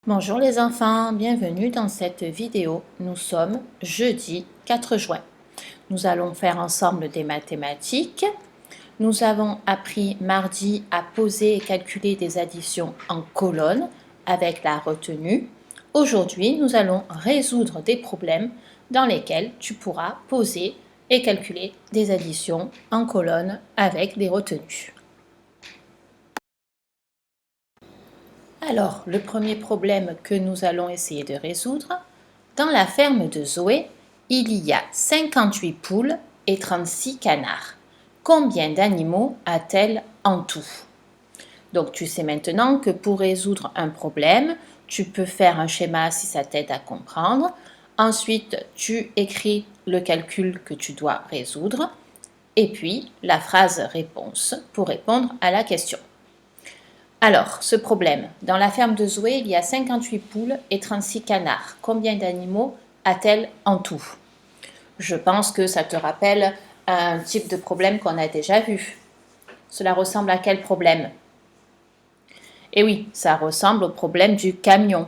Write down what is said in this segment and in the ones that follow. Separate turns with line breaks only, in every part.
Bonjour les enfants, bienvenue dans cette vidéo. Nous sommes jeudi 4 juin. Nous allons faire ensemble des mathématiques. Nous avons appris mardi à poser et calculer des additions en colonnes avec la retenue. Aujourd'hui, nous allons résoudre des problèmes dans lesquels tu pourras poser et calculer des additions en colonnes avec des retenues. Alors, le premier problème que nous allons essayer de résoudre, dans la ferme de Zoé, il y a 58 poules et 36 canards. Combien d'animaux a-t-elle en tout? Donc, tu sais maintenant que pour résoudre un problème, tu peux faire un schéma si ça t'aide à comprendre. Ensuite, tu écris le calcul que tu dois résoudre et puis la phrase réponse pour répondre à la question. Alors, ce problème, dans la ferme de Zoé, il y a 58 poules et 36 canards. Combien d'animaux a-t-elle en tout? Je pense que ça te rappelle un type de problème qu'on a déjà vu. Cela ressemble à quel problème? Eh oui, ça ressemble au problème du camion.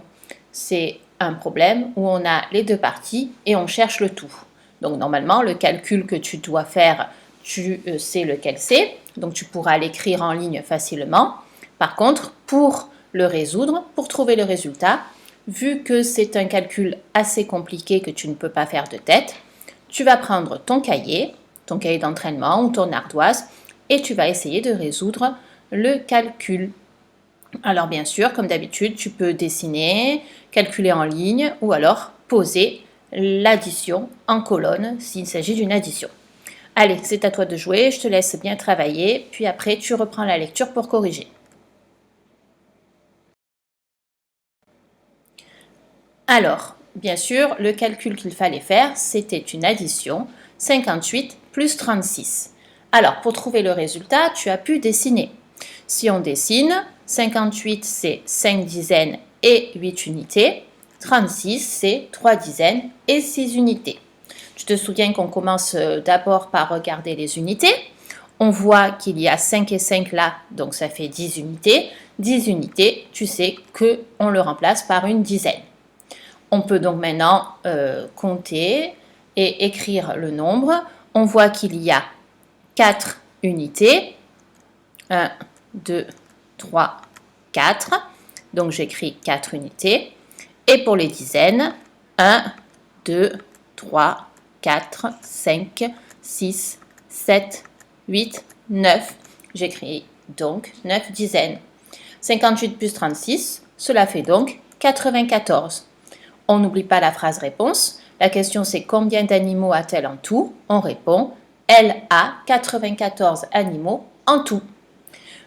C'est un problème où on a les deux parties et on cherche le tout. Donc normalement, le calcul que tu dois faire, tu sais lequel c'est. Donc tu pourras l'écrire en ligne facilement. Par contre, pour le résoudre, pour trouver le résultat, vu que c'est un calcul assez compliqué que tu ne peux pas faire de tête, tu vas prendre ton cahier d'entraînement ou ton ardoise et tu vas essayer de résoudre le calcul. Alors bien sûr, comme d'habitude, tu peux dessiner, calculer en ligne ou alors poser l'addition en colonne s'il s'agit d'une addition. Allez, c'est à toi de jouer, je te laisse bien travailler, puis après tu reprends la lecture pour corriger. Alors, bien sûr, le calcul qu'il fallait faire, c'était une addition, 58 plus 36. Alors, pour trouver le résultat, tu as pu dessiner. Si on dessine, 58 c'est 5 dizaines et 8 unités, 36 c'est 3 dizaines et 6 unités. Tu te souviens qu'on commence d'abord par regarder les unités. On voit qu'il y a 5 et 5 là, donc ça fait 10 unités. 10 unités, tu sais qu'on le remplace par une dizaine. On peut donc maintenant compter et écrire le nombre. On voit qu'il y a 4 unités. 1, 2, 3, 4. Donc j'écris 4 unités. Et pour les dizaines, 1, 2, 3, 4, 5, 6, 7, 8, 9. J'écris donc 9 dizaines. 58 plus 36, cela fait donc 94. On n'oublie pas la phrase réponse. La question c'est combien d'animaux a-t-elle en tout? On répond, elle a 94 animaux en tout.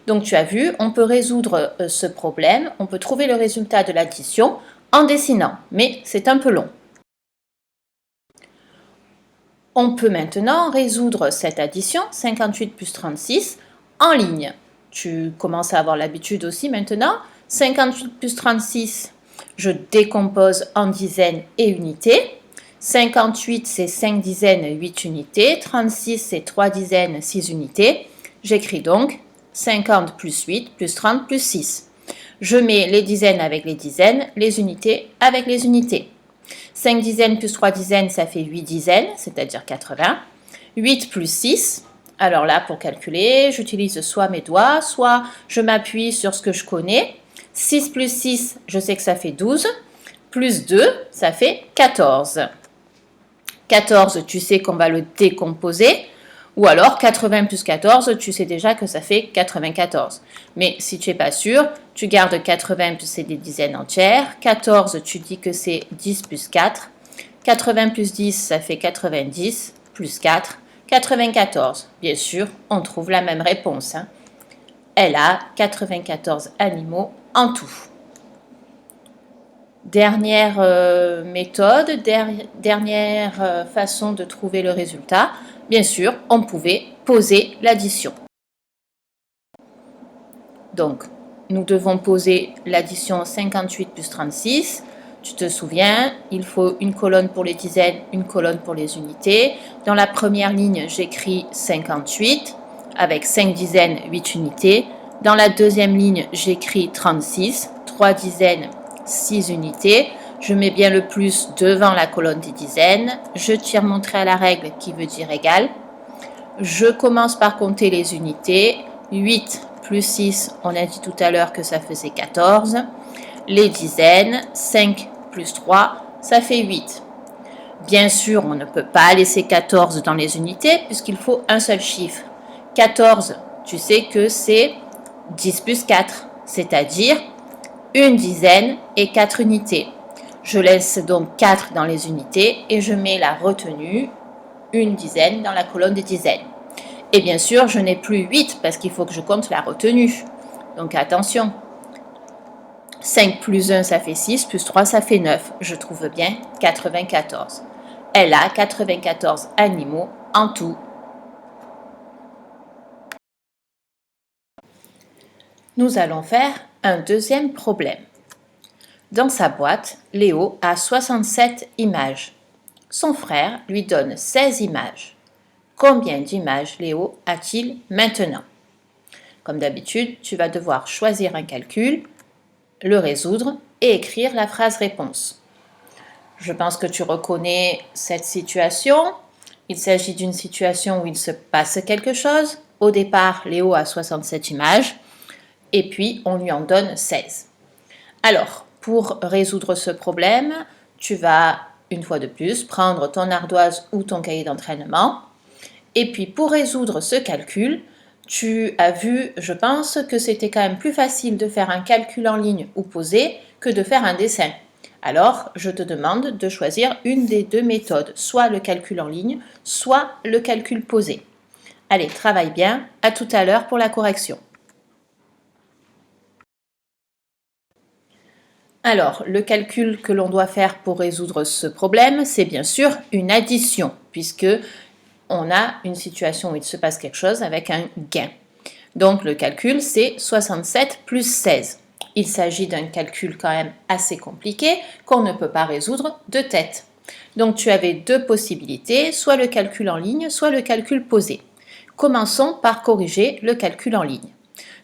Donc tu as vu, on peut résoudre ce problème, on peut trouver le résultat de l'addition en dessinant, mais c'est un peu long. On peut maintenant résoudre cette addition, 58 plus 36, en ligne. Tu commences à avoir l'habitude aussi maintenant. 58 plus 36, je décompose en dizaines et unités. 58, c'est 5 dizaines, 8 unités. 36, c'est 3 dizaines, 6 unités. J'écris donc 50 plus 8 plus 30 plus 6. Je mets les dizaines avec les dizaines, les unités avec les unités. 5 dizaines plus 3 dizaines, ça fait 8 dizaines, c'est-à-dire 80. 8 plus 6, alors là, pour calculer, j'utilise soit mes doigts, soit je m'appuie sur ce que je connais. 6 plus 6, je sais que ça fait 12. Plus 2, ça fait 14. 14, tu sais qu'on va le décomposer. Ou alors 80 plus 14, tu sais déjà que ça fait 94. Mais si tu n'es pas sûr, tu gardes 80 plus c'est des dizaines entières. 14, tu dis que c'est 10 plus 4. 80 plus 10, ça fait 90 plus 4. 94. Bien sûr, on trouve la même réponse. Elle a 94 animaux en tout. Dernière méthode, dernière façon de trouver le résultat. Bien sûr, on pouvait poser l'addition. Donc, nous devons poser l'addition 58 plus 36. Tu te souviens, il faut une colonne pour les dizaines, une colonne pour les unités. Dans la première ligne, j'écris 58 avec 5 dizaines, 8 unités. Dans la deuxième ligne, j'écris 36, 3 dizaines, 6 unités. Je mets bien le plus devant la colonne des dizaines. Je tire mon trait à la règle qui veut dire égal. Je commence par compter les unités. 8 plus 6, on a dit tout à l'heure que ça faisait 14. Les dizaines, 5 plus 3, ça fait 8. Bien sûr, on ne peut pas laisser 14 dans les unités puisqu'il faut un seul chiffre. 14, tu sais que c'est 10 plus 4, c'est-à-dire une dizaine et 4 unités. Je laisse donc 4 dans les unités et je mets la retenue, une dizaine, dans la colonne des dizaines. Et bien sûr, je n'ai plus 8 parce qu'il faut que je compte la retenue. Donc attention. 5 plus 1, ça fait 6, plus 3, ça fait 9. Je trouve bien 94. Elle a 94 animaux en tout. Nous allons faire un deuxième problème. Dans sa boîte, Léo a 67 images. Son frère lui donne 16 images. Combien d'images Léo a-t-il maintenant? Comme d'habitude, tu vas devoir choisir un calcul, le résoudre et écrire la phrase réponse. Je pense que tu reconnais cette situation. Il s'agit d'une situation où il se passe quelque chose. Au départ, Léo a 67 images et puis on lui en donne 16. Alors, pour résoudre ce problème, tu vas, une fois de plus, prendre ton ardoise ou ton cahier d'entraînement. Et puis, pour résoudre ce calcul, tu as vu, je pense, que c'était quand même plus facile de faire un calcul en ligne ou posé que de faire un dessin. Alors, je te demande de choisir une des deux méthodes, soit le calcul en ligne, soit le calcul posé. Allez, travaille bien. À tout à l'heure pour la correction. Alors, le calcul que l'on doit faire pour résoudre ce problème, c'est bien sûr une addition, puisque on a une situation où il se passe quelque chose avec un gain. Donc, le calcul, c'est 67 plus 16. Il s'agit d'un calcul quand même assez compliqué qu'on ne peut pas résoudre de tête. Donc, tu avais deux possibilités, soit le calcul en ligne, soit le calcul posé. Commençons par corriger le calcul en ligne.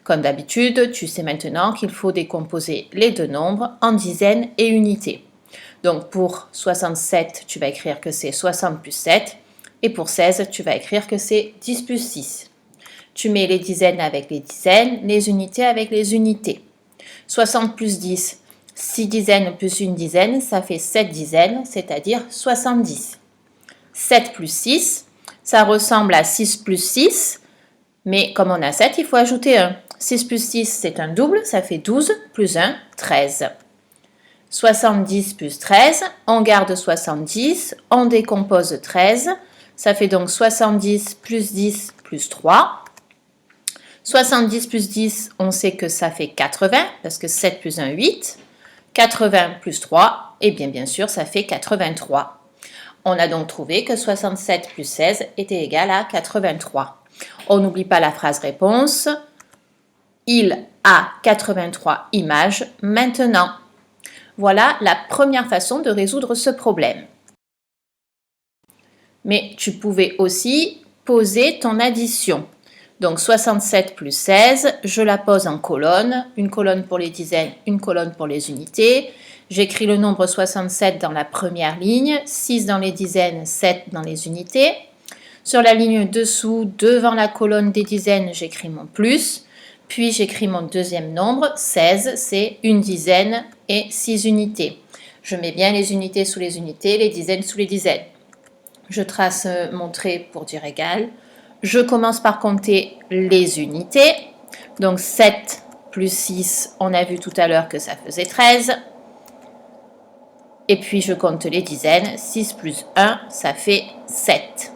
Comme d'habitude, tu sais maintenant qu'il faut décomposer les deux nombres en dizaines et unités. Donc pour 67, tu vas écrire que c'est 60 plus 7. Et pour 16, tu vas écrire que c'est 10 plus 6. Tu mets les dizaines avec les dizaines, les unités avec les unités. 60 plus 10, 6 dizaines plus une dizaine, ça fait 7 dizaines, c'est-à-dire 70. 7 plus 6, ça ressemble à 6 plus 6, mais comme on a 7, il faut ajouter 1. 6 plus 6, c'est un double, ça fait 12, plus 1, 13. 70 plus 13, on garde 70, on décompose 13, ça fait donc 70 plus 10 plus 3. 70 plus 10, on sait que ça fait 80, parce que 7 plus 1, 8. 80 plus 3, et bien sûr, ça fait 83. On a donc trouvé que 67 plus 16 était égal à 83. On n'oublie pas la phrase réponse. Il a 83 images maintenant. Voilà la première façon de résoudre ce problème. Mais tu pouvais aussi poser ton addition. Donc 67 plus 16, je la pose en colonne. Une colonne pour les dizaines, une colonne pour les unités. J'écris le nombre 67 dans la première ligne, 6 dans les dizaines, 7 dans les unités. Sur la ligne dessous, devant la colonne des dizaines, j'écris mon plus. Puis j'écris mon deuxième nombre, 16, c'est une dizaine et 6 unités. Je mets bien les unités sous les unités, les dizaines sous les dizaines. Je trace mon trait pour dire égal. Je commence par compter les unités. Donc 7 plus 6, on a vu tout à l'heure que ça faisait 13. Et puis je compte les dizaines. 6 plus 1, ça fait 7.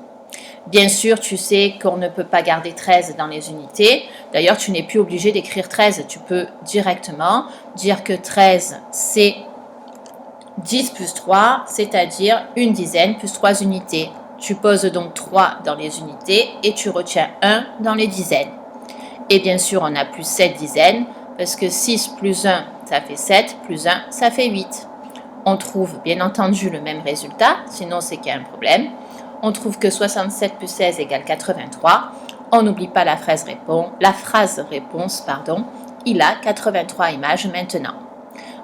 Bien sûr, tu sais qu'on ne peut pas garder 13 dans les unités. D'ailleurs, tu n'es plus obligé d'écrire 13. Tu peux directement dire que 13, c'est 10 plus 3, c'est-à-dire une dizaine plus 3 unités. Tu poses donc 3 dans les unités et tu retiens 1 dans les dizaines. Et bien sûr, on a plus 7 dizaines parce que 6 plus 1, ça fait 7, plus 1, ça fait 8. On trouve bien entendu le même résultat, sinon c'est qu'il y a un problème. On trouve que 67 plus 16 égale 83. On n'oublie pas la phrase réponse, il a 83 images maintenant.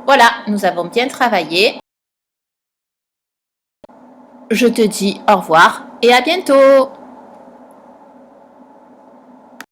Voilà, nous avons bien travaillé. Je te dis au revoir et à bientôt!